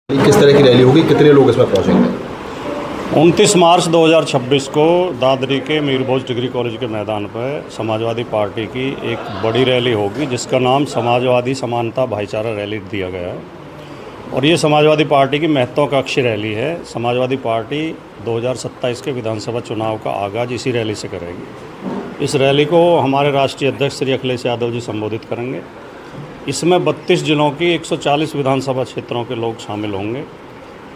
किस तरह की रैली होगी, कितने लोग इसमें पहुंचेंगे? 29 मार्च 2026 को दादरी के मीरभोज डिग्री कॉलेज के मैदान पर समाजवादी पार्टी की एक बड़ी रैली होगी जिसका नाम समाजवादी समानता भाईचारा रैली दिया गया है। और ये समाजवादी पार्टी की महत्वाकांक्षी रैली है। समाजवादी पार्टी 2027 के विधानसभा चुनाव का आगाज़ इसी रैली से करेगी। इस रैली को हमारे राष्ट्रीय अध्यक्ष श्री अखिलेश यादव जी संबोधित करेंगे। इसमें 32 जिलों की 140 विधानसभा क्षेत्रों के लोग शामिल होंगे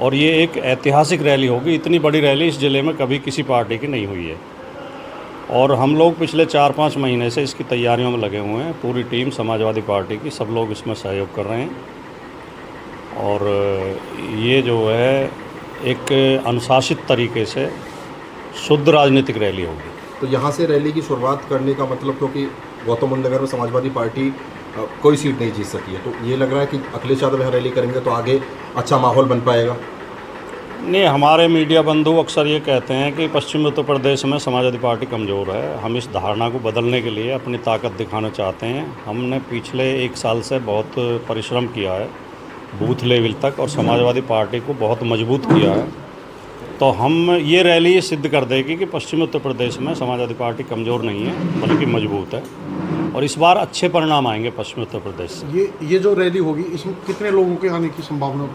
और ये एक ऐतिहासिक रैली होगी। इतनी बड़ी रैली इस ज़िले में कभी किसी पार्टी की नहीं हुई है और हम लोग पिछले 4-5 महीने से इसकी तैयारियों में लगे हुए हैं। पूरी टीम समाजवादी पार्टी की, सब लोग इसमें सहयोग कर रहे हैं और ये जो है एक अनुशासित तरीके से शुद्ध राजनीतिक रैली होगी। तो यहाँ से रैली की शुरुआत करने का मतलब, क्योंकि गौतम बुद्ध नगर में समाजवादी पार्टी कोई सीट नहीं जीत सकी है, तो ये लग रहा है कि अखिलेश यादव यहाँ रैली करेंगे तो आगे अच्छा माहौल बन पाएगा। नहीं, हमारे मीडिया बंधु अक्सर ये कहते हैं कि पश्चिमी उत्तर प्रदेश में समाजवादी पार्टी कमज़ोर है। हम इस धारणा को बदलने के लिए अपनी ताकत दिखाना चाहते हैं। हमने पिछले 1 साल से बहुत परिश्रम किया है बूथ लेवल तक और समाजवादी पार्टी को बहुत मजबूत किया है। तो हम ये रैली ये सिद्ध कर देगी कि पश्चिमी उत्तर प्रदेश में समाजवादी पार्टी कमज़ोर नहीं है बल्कि मजबूत है और इस बार अच्छे परिणाम आएंगे पश्चिमी उत्तर प्रदेश से। ये जो रैली होगी इसमें कितने लोगों के आने की संभावना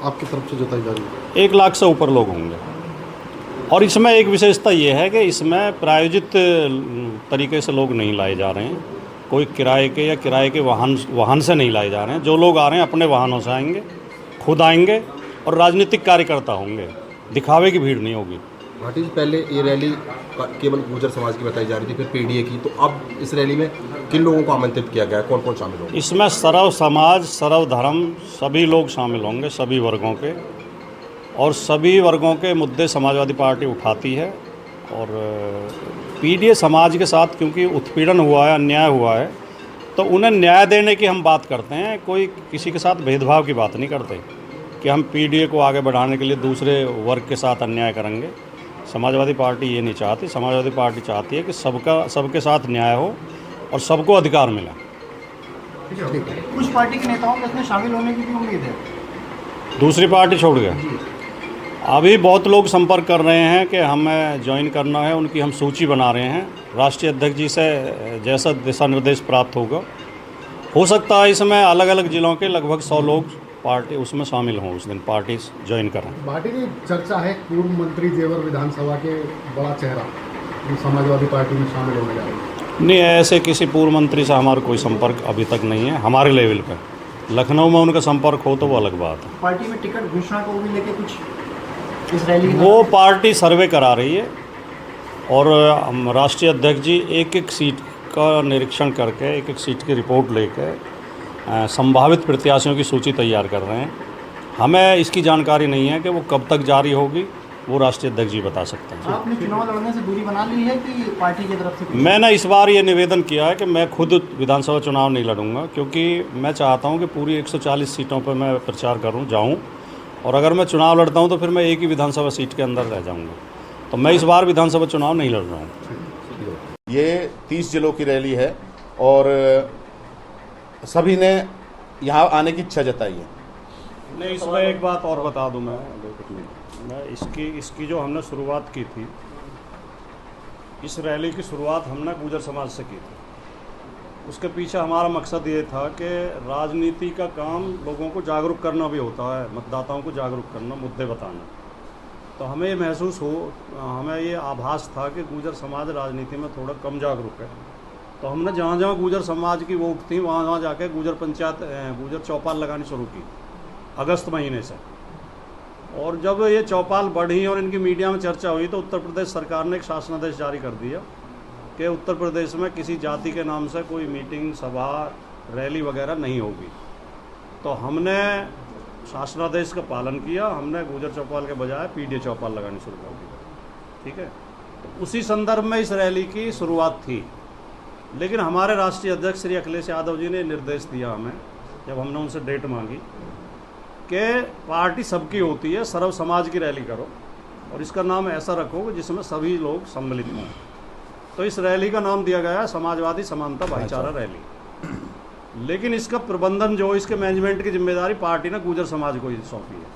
आपकी तरफ से जताई जा रही है? 1 लाख से ऊपर लोग होंगे और इसमें एक विशेषता ये है कि इसमें प्रायोजित तरीके से लोग नहीं लाए जा रहे हैं। कोई किराए के या किराए के वाहन से नहीं लाए जा रहे हैं। जो लोग आ रहे हैं अपने वाहनों से आएंगे, खुद आएंगे और राजनीतिक कार्यकर्ता होंगे। दिखावे की भीड़ नहीं होगी। भाटी जी, पहले ये रैली केवल गुर्जर समाज की बताई जा रही थी, फिर पीडीए की, तो अब इस रैली में किन लोगों को आमंत्रित किया गया है, कौन कौन शामिल होंगे? इसमें सर्व समाज, सर्व धर्म सभी लोग शामिल होंगे, सभी वर्गों के, और सभी वर्गों के मुद्दे समाजवादी पार्टी उठाती है। और पीडीए समाज के साथ क्योंकि उत्पीड़न हुआ है, अन्याय हुआ है, तो उन्हें न्याय देने की हम बात करते हैं। कोई किसी के साथ भेदभाव की बात नहीं करते कि हम पीडीए को आगे बढ़ाने के लिए दूसरे वर्ग के साथ अन्याय करेंगे। समाजवादी पार्टी ये नहीं चाहती। समाजवादी पार्टी चाहती है कि सबके साथ न्याय हो और सबको अधिकार मिले। कुछ पार्टी के नेताओं के इसमें शामिल होने की भी उम्मीद है। दूसरी पार्टी छोड़ गए। अभी बहुत लोग संपर्क कर रहे हैं कि हमें ज्वाइन करना है, उनकी हम सूची बना रहे हैं। राष्ट्रीय अध्यक्ष जी से जैसा दिशा निर्देश प्राप्त होगा, हो सकता है इसमें अलग अलग जिलों के लगभग 100 लोग पार्टी उसमें शामिल हों, उस दिन पार्टी ज्वाइन करें। पार्टी की चर्चा है पूर्व मंत्री जेवर विधानसभा के बड़ा चेहरा समाजवादी पार्टी में शामिल होने जा रहे हैं। नहीं, ऐसे किसी पूर्व मंत्री से हमारा कोई संपर्क अभी तक नहीं है हमारे लेवल पर। लखनऊ में उनका संपर्क हो तो वो अलग बात है। पार्टी में टिकट घोषणा को भी लेके कुछ इस रैली वो पार्टी सर्वे करा रही है और राष्ट्रीय अध्यक्ष जी एक एक सीट का निरीक्षण करके, एक एक सीट की रिपोर्ट लेकर संभावित प्रत्याशियों की सूची तैयार कर रहे हैं। हमें इसकी जानकारी नहीं है कि वो कब तक जारी होगी, वो राष्ट्रीय अध्यक्ष जी बता सकते हैं। आपने चुनाव लड़ने से दूरी बना ली है कि पार्टी की तरफ से? मैंने इस बार ये निवेदन किया है कि मैं खुद विधानसभा चुनाव नहीं लड़ूंगा, क्योंकि मैं चाहता हूं कि पूरी 140 सीटों पर मैं प्रचार करूं, जाऊं, और अगर मैं चुनाव लड़ता हूं तो फिर मैं एक ही विधानसभा सीट के अंदर रह जाऊँगा। तो मैं इस बार विधानसभा चुनाव नहीं लड़ रहा हूँ। ये 30 जिलों की रैली है और सभी ने यहाँ आने की इच्छा जताई है। नहीं, इसमें एक बात और बता दूं मैं इसकी जो हमने शुरुआत की थी, इस रैली की शुरुआत हमने गुर्जर समाज से की थी। उसके पीछे हमारा मकसद ये था कि राजनीति का काम लोगों को जागरूक करना भी होता है, मतदाताओं को जागरूक करना, मुद्दे बताना। तो हमें ये हमें ये आभास था कि गुर्जर समाज राजनीति में थोड़ा कम जागरूक है। तो हमने जहाँ जहाँ गुर्जर समाज की वोट थी वहाँ जाके गुर्जर चौपाल लगानी शुरू की अगस्त महीने से। और जब ये चौपाल बढ़ी और इनकी मीडिया में चर्चा हुई तो उत्तर प्रदेश सरकार ने एक शासनादेश जारी कर दिया कि उत्तर प्रदेश में किसी जाति के नाम से कोई मीटिंग, सभा, रैली वगैरह नहीं होगी। तो हमने शासनादेश का पालन किया। हमने गुर्जर चौपाल के बजाय पीडीए चौपाल लगानी शुरू कर दी। ठीक है, तो उसी संदर्भ में इस रैली की शुरुआत थी। लेकिन हमारे राष्ट्रीय अध्यक्ष श्री अखिलेश यादव जी ने निर्देश दिया हमें, जब हमने उनसे डेट मांगी, कि पार्टी सबकी होती है, सर्व समाज की रैली करो और इसका नाम ऐसा रखो जिसमें सभी लोग सम्मिलित हों। तो इस रैली का नाम दिया गया है समाजवादी समानता भाईचारा रैली। लेकिन इसका प्रबंधन, जो इसके मैनेजमेंट की जिम्मेदारी पार्टी ने गुर्जर समाज को ही सौंपी है।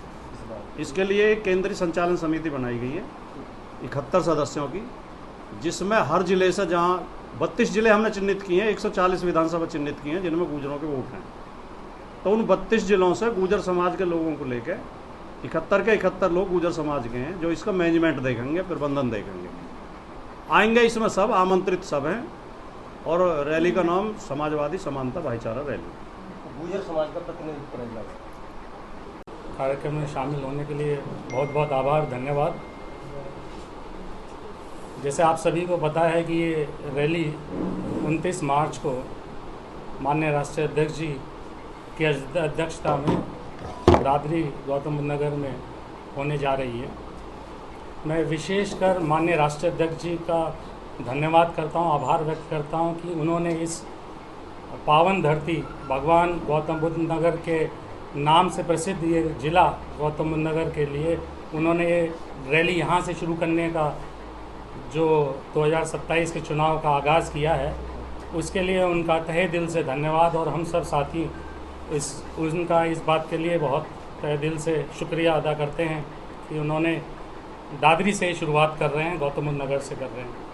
इसके लिए एक केंद्रीय संचालन समिति बनाई गई है 71 सदस्यों की, जिसमें हर जिले से, जहाँ 32 जिले हमने चिन्हित किए हैं, 140 विधानसभा चिन्हित किए हैं जिनमें गुर्जरों के वोट हैं, तो उन 32 जिलों से गुर्जर समाज के लोगों को लेकर 71 के 71 लोग गुर्जर समाज के हैं जो इसका मैनेजमेंट देखेंगे, प्रबंधन देखेंगे। आएंगे इसमें सब, आमंत्रित सब हैं, और रैली का नाम समाजवादी समानता भाईचारा रैली। गुर्जर समाज का प्रतिनिधित्व रहेगा। कार्यक्रम में शामिल होने के लिए बहुत बहुत आभार, धन्यवाद। जैसे आप सभी को पता है कि ये रैली 29 मार्च को माननीय राष्ट्रीय अध्यक्ष जी की अध्यक्षता में दादरी गौतम बुद्ध नगर में होने जा रही है। मैं विशेषकर माननीय राष्ट्रीय अध्यक्ष जी का धन्यवाद करता हूं, आभार व्यक्त करता हूं कि उन्होंने इस पावन धरती भगवान गौतम बुद्ध नगर के नाम से प्रसिद्ध ये ज़िला गौतम बुद्ध नगर के लिए उन्होंने ये रैली यहाँ से शुरू करने का जो 2027 के चुनाव का आगाज़ किया है, उसके लिए उनका तहे दिल से धन्यवाद। और हम सब साथी उनका इस बात के लिए बहुत तहे दिल से शुक्रिया अदा करते हैं कि उन्होंने दादरी से शुरुआत कर रहे हैं, गौतम बुद्ध नगर से कर रहे हैं।